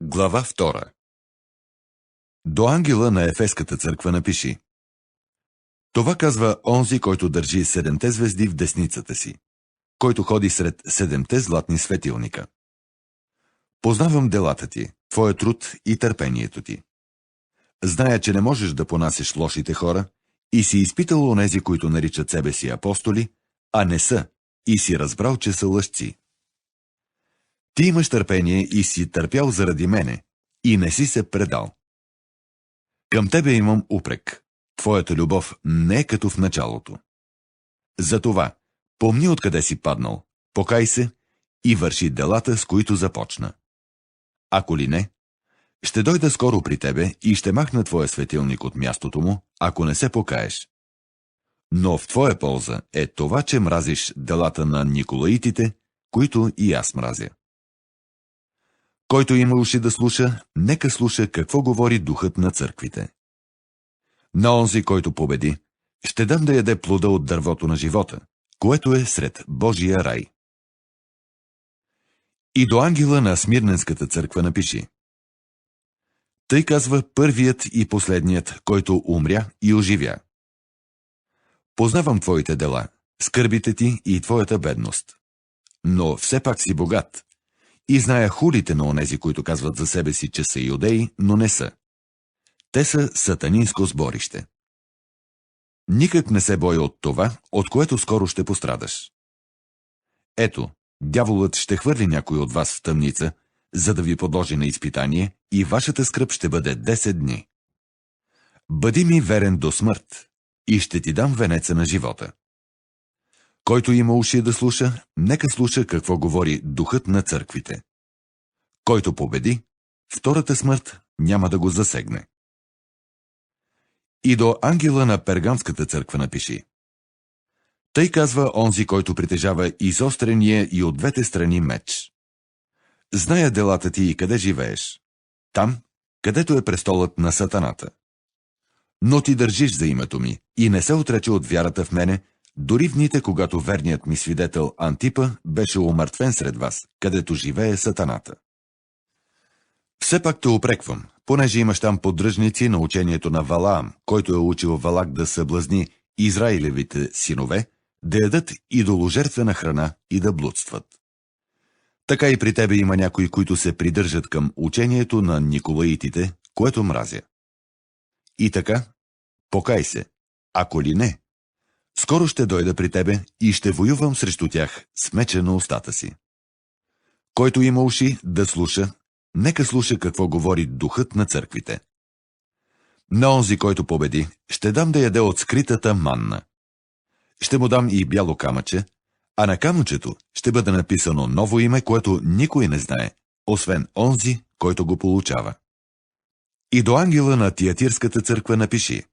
Глава 2. До ангела на Ефеската църква напиши: Това казва онзи, който държи 7 звезди в десницата си, който ходи сред 7 златни светилника. Познавам делата ти, твоя труд и търпението ти. Зная, че не можеш да понасеш лошите хора и си изпитал онези, които наричат себе си апостоли, а не са, и си разбрал, че са лъжци. Ти имаш търпение и си търпял заради мене, и не си се предал. Към тебе имам упрек. Твоята любов не е като в началото. Затова, помни откъде си паднал, покай се и върши делата, с които започна. Ако ли не, ще дойда скоро при тебе и ще махна твоя светилник от мястото му, ако не се покаеш. Но в твоя полза е това, че мразиш делата на николаитите, които и аз мразя. Който има уши да слуша, нека слуша какво говори духът на църквите. На онзи, който победи, ще дам да яде плода от дървото на живота, което е сред Божия рай. И до ангела на Смирненската църква напиши: Тъй казва първият и последният, който умря и оживя. Познавам твоите дела, скърбите ти и твоята бедност. Но все пак си богат. И зная хулите на онези, които казват за себе си, че са иудеи, но не са. Те са сатанинско сборище. Никак не се боя от това, от което скоро ще пострадаш. Ето, дяволът ще хвърли някой от вас в тъмница, за да ви подложи на изпитание, и вашата скръб ще бъде 10 дни. Бъди ми верен до смърт, и ще ти дам венеца на живота. Който има уши да слуша, нека слуша какво говори духът на църквите. Който победи, втората смърт няма да го засегне. И до ангела на Пергамската църква напиши: Тъй казва онзи, който притежава изострения и от двете страни меч. Зная делата ти и къде живееш. Там, където е престолът на сатаната. Но ти държиш за името ми и не се отрече от вярата в мене, дори в дните, когато верният ми свидетел Антипа беше умъртвен сред вас, където живее сатаната. Все пак те упреквам, понеже имаш там поддръжници на учението на Валаам, който е учил Валак да съблазни Израилевите синове, да ядат идоложертвена храна и да блудстват. Така и при тебе има някои, които се придържат към учението на николаитите, което мразя. И така, покай се, ако ли не, скоро ще дойда при тебе и ще воювам срещу тях с меча на устата си. Който има уши да слуша, нека слуша какво говори духът на църквите. На онзи, който победи, ще дам да яде от скритата манна. Ще му дам и бяло камъче, а на камъчето ще бъде написано ново име, което никой не знае, освен онзи, който го получава. И до ангела на Тиатирската църква напиши: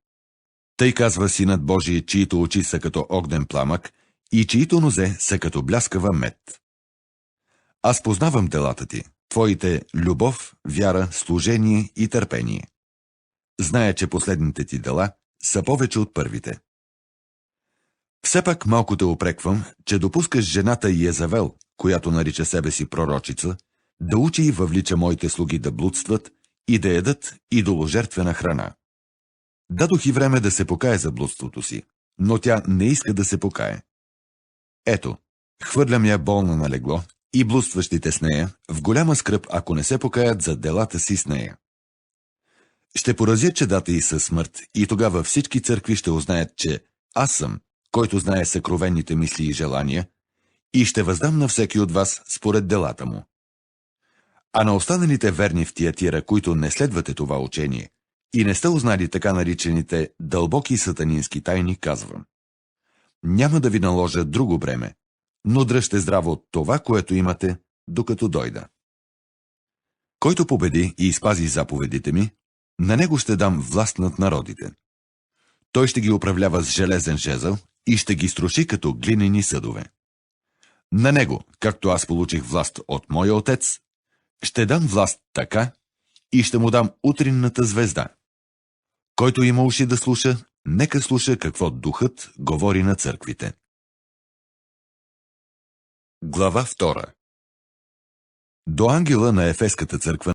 Тъй казва Синът Божий, чието очи са като огнен пламък и чието нозе са като бляскава мед. Аз познавам делата ти, твоите любов, вяра, служение и търпение. Зная, че последните ти дела са повече от първите. Все пак малко те упреквам, че допускаш жената Йезавел, която нарича себе си пророчица, да учи и въвлича моите слуги да блудстват и да ядат идоложертвена храна. Дадох и време да се покае за блудството си, но тя не иска да се покае. Ето, хвърлям я болна на легло и блудстващите с нея в голяма скръб, ако не се покаят за делата си с нея. Ще поразя чедата и със смърт, и тогава всички църкви ще узнаят, че аз съм, който знае съкровенните мисли и желания, и ще въздам на всеки от вас според делата му. А на останалите верни в Тиатира, които не следвате това учение и не сте узнали така наричаните дълбоки сатанински тайни, казвам: няма да ви наложа друго бреме, но дръжте здраво от това, което имате, докато дойда. Който победи и изпази заповедите ми, на него ще дам власт над народите. Той ще ги управлява с железен жезъл и ще ги струши като глинени съдове. На него, както аз получих власт от моя отец, ще дам власт така и ще му дам утринната звезда. Който има уши да слуша, нека слуша какво духът говори на църквите. Глава 2. До ангела на Ефеската църква